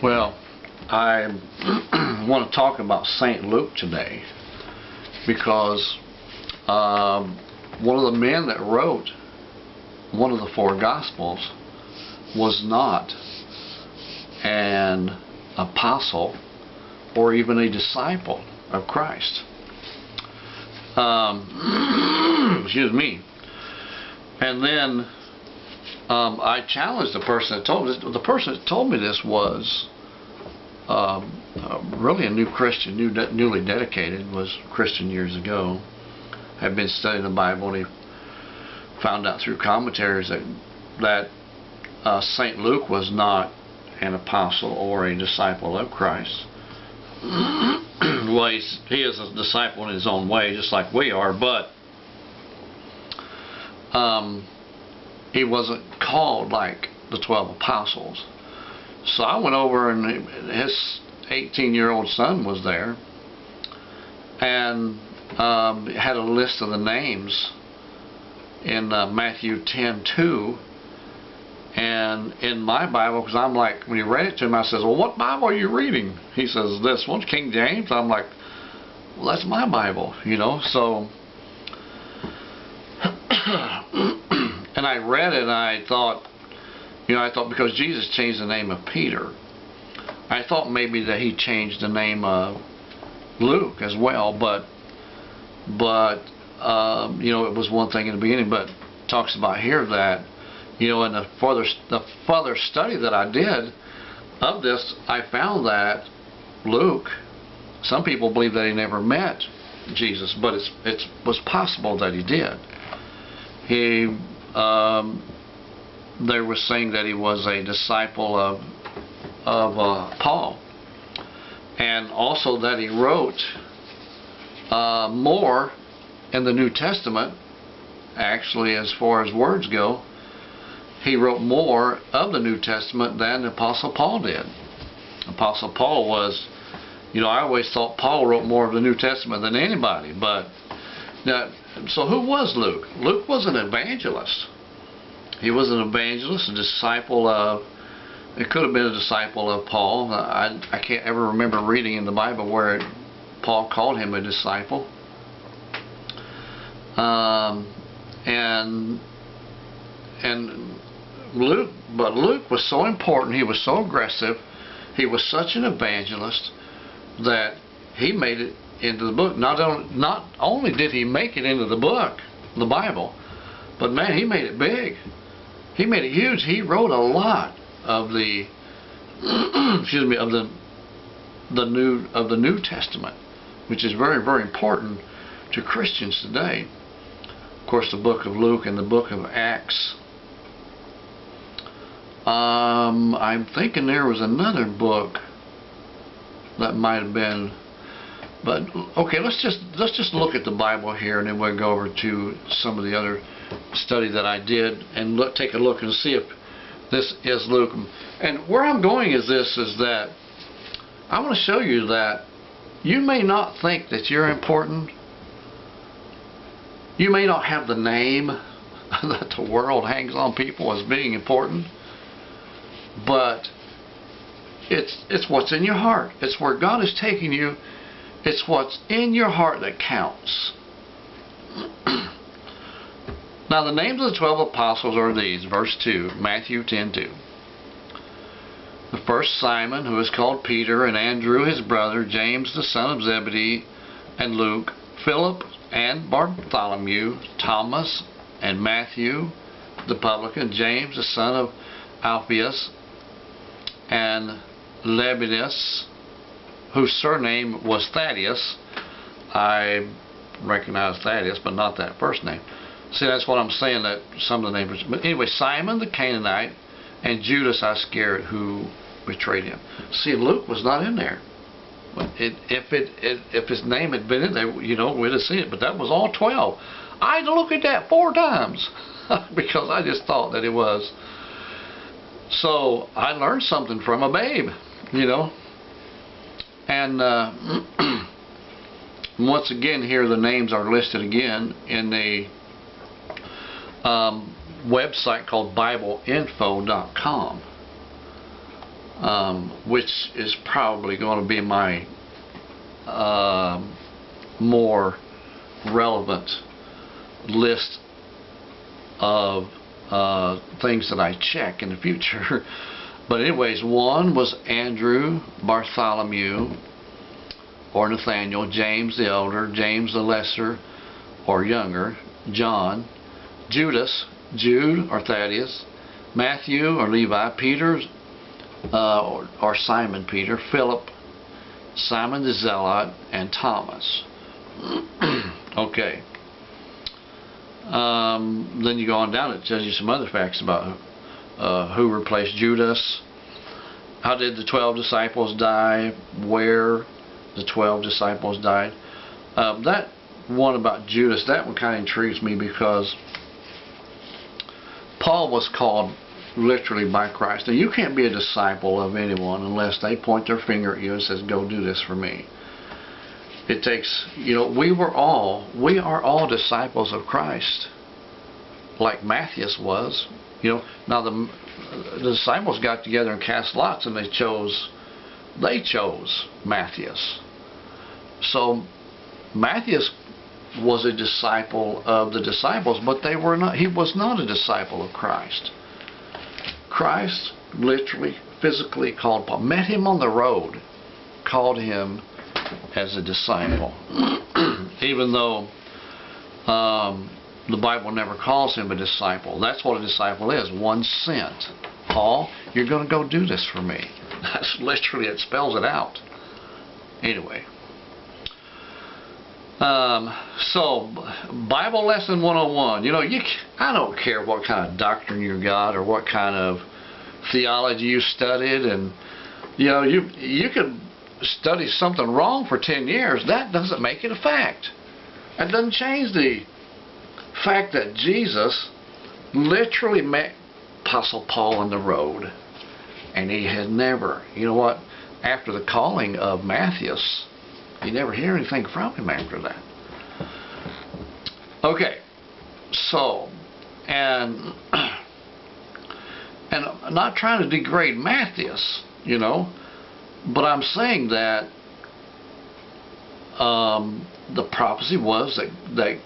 Well, I want to talk about St. Luke today because one of the men that wrote one of the four Gospels was not an apostle or even a disciple of Christ. Excuse me. And then I challenged the person that told me this. The person that told me this was really a new Christian, newly dedicated, was Christian years ago, had been studying the Bible, and he found out through commentaries that St. Luke was not an apostle or a disciple of Christ. Well, he is a disciple in his own way, just like we are, but he wasn't called like the 12 apostles. So I went over, and his 18-year-old son was there, and had a list of the names in Matthew 10:2. And in my Bible, because I'm like, when he read it to him, I says, well, what Bible are you reading? He says, this one's King James. I'm like, well, that's my Bible, you know. So, and I read it, and I thought, because Jesus changed the name of Peter, I thought maybe that he changed the name of Luke as well, but it was one thing in the beginning, but it talks about here that, in the further study that I did of this, I found that Luke, some people believe that he never met Jesus, but it was possible that he did. They were saying that he was a disciple of Paul, and also that he wrote more in the New Testament. Actually, as far as words go, he wrote more of the New Testament than the Apostle Paul did. Apostle Paul was, I always thought Paul wrote more of the New Testament than anybody. But now, so who was Luke? Luke was an evangelist. He was an evangelist, a disciple of, it could have been a disciple of Paul. I can't ever remember reading in the Bible where Paul called him a disciple. And Luke was so important, he was so aggressive, he was such an evangelist that he made it into the book. Not only did he make it into the book, the Bible, but man, he made it big. He made it huge. He wrote a lot of the excuse me, of the New Testament, which is very, very important to Christians today. Of course, the book of Luke and the book of Acts. I'm thinking there was another book that might have been, but okay, let's just look at the Bible here, and then we'll go over to some of the other study that I did and take a look and see if this is Luke. And where I'm going is that I want to show you that you may not think that you're important. You may not have the name that the world hangs on people as being important, but it's what's in your heart. It's where God is taking you. It's what's in your heart that counts. Now the names of the 12 apostles are these, verse 2, Matthew 10:2. The first, Simon, who is called Peter, and Andrew his brother, James the son of Zebedee, and Luke, Philip and Bartholomew, Thomas and Matthew the publican, James the son of Alphaeus, and Lebbaeus, whose surname was Thaddeus. I recognize Thaddeus, but not that first name. See, that's what I'm saying, that some of the names. But anyway, Simon the Canaanite, and Judas Iscariot, who betrayed him. See, Luke was not in there. If his name had been in there, we'd have seen it. But that was all 12. I had to look at that 4 times because I just thought that it was. So I learned something from a babe, And once again, here the names are listed again in the website called BibleInfo.com. which is probably going to be my more relevant list of things that I check in the future. But anyways, one was Andrew, Bartholomew, or Nathaniel, James the elder, James the lesser or younger, John, Judas, Jude or Thaddeus, Matthew or Levi, Peter or Simon Peter, Philip, Simon the Zealot, and Thomas. Okay. Then you go on down, it tells you some other facts about who replaced Judas, how did the 12 disciples die, where the 12 disciples died. That one about Judas, that one kind of intrigues me, because Paul was called literally by Christ. Now, you can't be a disciple of anyone unless they point their finger at you and says, go do this for me. It takes, we are all disciples of Christ, like Matthias was. Now the disciples got together and cast lots, and they chose Matthias. So Matthias was a disciple of the disciples, but he was not a disciple of Christ. Christ literally, physically called Paul, met him on the road, called him as a disciple. Even though the Bible never calls him a disciple. That's what a disciple is, one sent. Paul, you're going to go do this for me. That's literally, it spells it out. Anyway. So, Bible Lesson 101. I don't care what kind of doctrine you got or what kind of theology you studied, and you could study something wrong for 10 years. That doesn't make it a fact. That doesn't change the fact that Jesus literally met Apostle Paul on the road, and he had never, after the calling of Matthias, you never hear anything from him after that. Okay, so, and I'm not trying to degrade Matthias, but I'm saying that the prophecy was that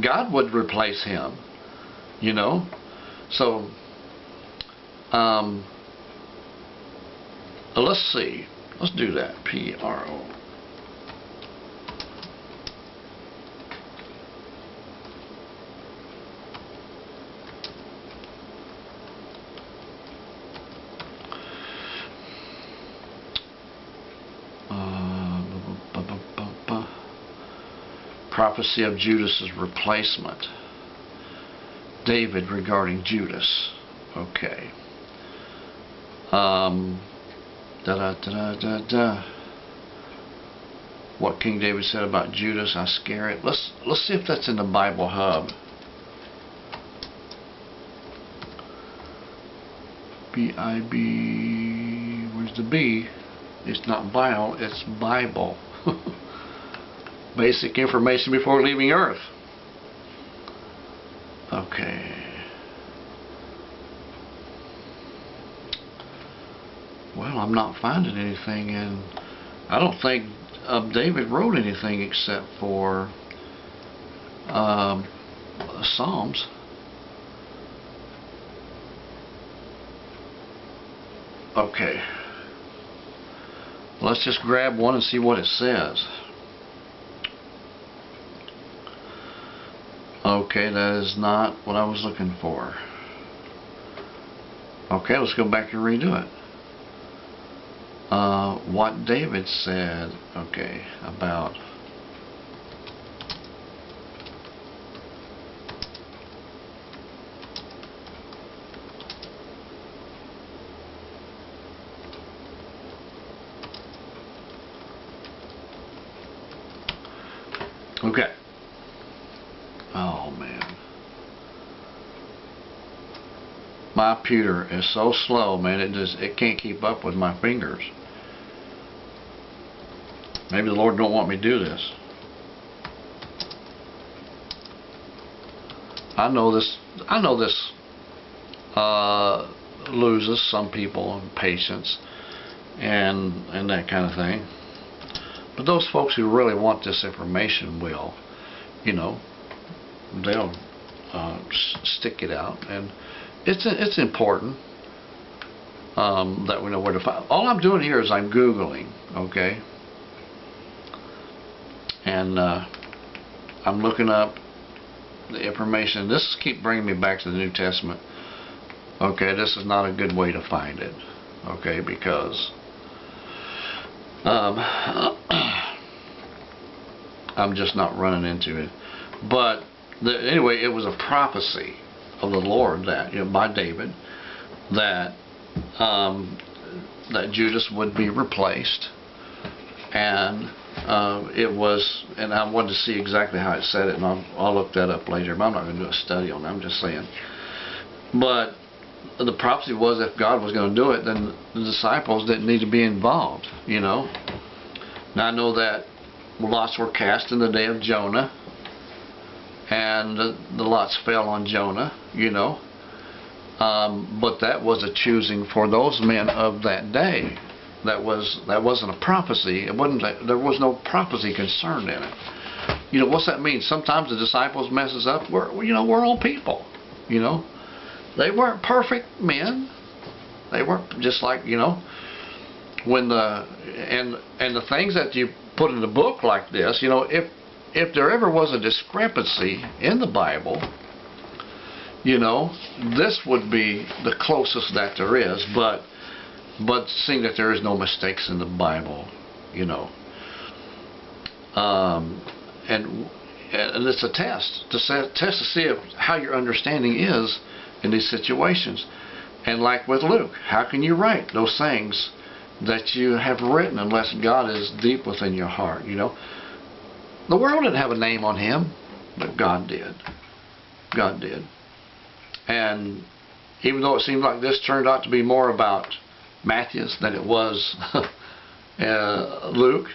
God would replace him, So, let's see. Let's do that. P-R-O. Prophecy of Judas's replacement. David regarding Judas. Okay. What King David said about Judas, Iscariot. Let's see if that's in the Bible Hub. B-I-B. Where's the B? It's not bio, it's Bible. Basic information before leaving Earth. Okay. Well, I'm not finding anything, and I don't think David wrote anything except for Psalms. Okay. Let's just grab one and see what it says. Okay, that is not what I was looking for. Okay, let's go back and redo it. What David said, okay, about okay. Oh man. My computer is so slow, man, it can't keep up with my fingers. Maybe the Lord don't want me to do this. I know this loses some people patience. and that kind of thing. But those folks who really want this information will, you know, they'll stick it out, and it's important that we know where to find. All I'm doing here is I'm Googling, okay, and I'm looking up the information. This keep bringing me back to the New Testament. Okay, this is not a good way to find it, okay, because I'm just not running into it. But anyway, it was a prophecy of the Lord that, you know, by David, that that Judas would be replaced, and it was, and I wanted to see exactly how it said it, and I'll look that up later. But I'm not going to do a study on it. I'm just saying. But the prophecy was, if God was going to do it, then the disciples didn't need to be involved, you know. Now I know that lots were cast in the day of Jonah, and the lots fell on Jonah, you know. But that was a choosing for those men of that day. That wasn't a prophecy. It wasn't. There was no prophecy concerned in it. You know, what's that mean? Sometimes the disciples messes up. We're all people. You know, they weren't perfect men. They weren't, just like, you know, when the things that you put in a book like this. You know, if there ever was a discrepancy in the Bible, you know, this would be the closest that there is, but seeing that there is no mistakes in the Bible, you know, and it's a test to see how your understanding is in these situations. And like with Luke, how can you write those things that you have written unless God is deep within your heart? You know, the world didn't have a name on him, but God did. God did. And even though it seemed like this turned out to be more about Matthew than it was Luke,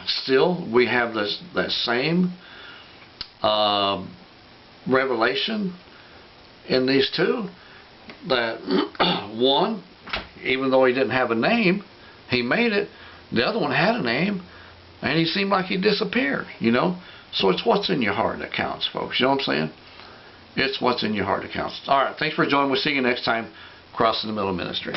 still we have that same revelation in these two, that one, even though he didn't have a name, he made it. The other one had a name, and he seemed like he disappeared, you know. So it's what's in your heart that counts, folks. You know what I'm saying? It's what's in your heart that counts. All right, thanks for joining. We'll see you next time. Crossing the Middle Ministry.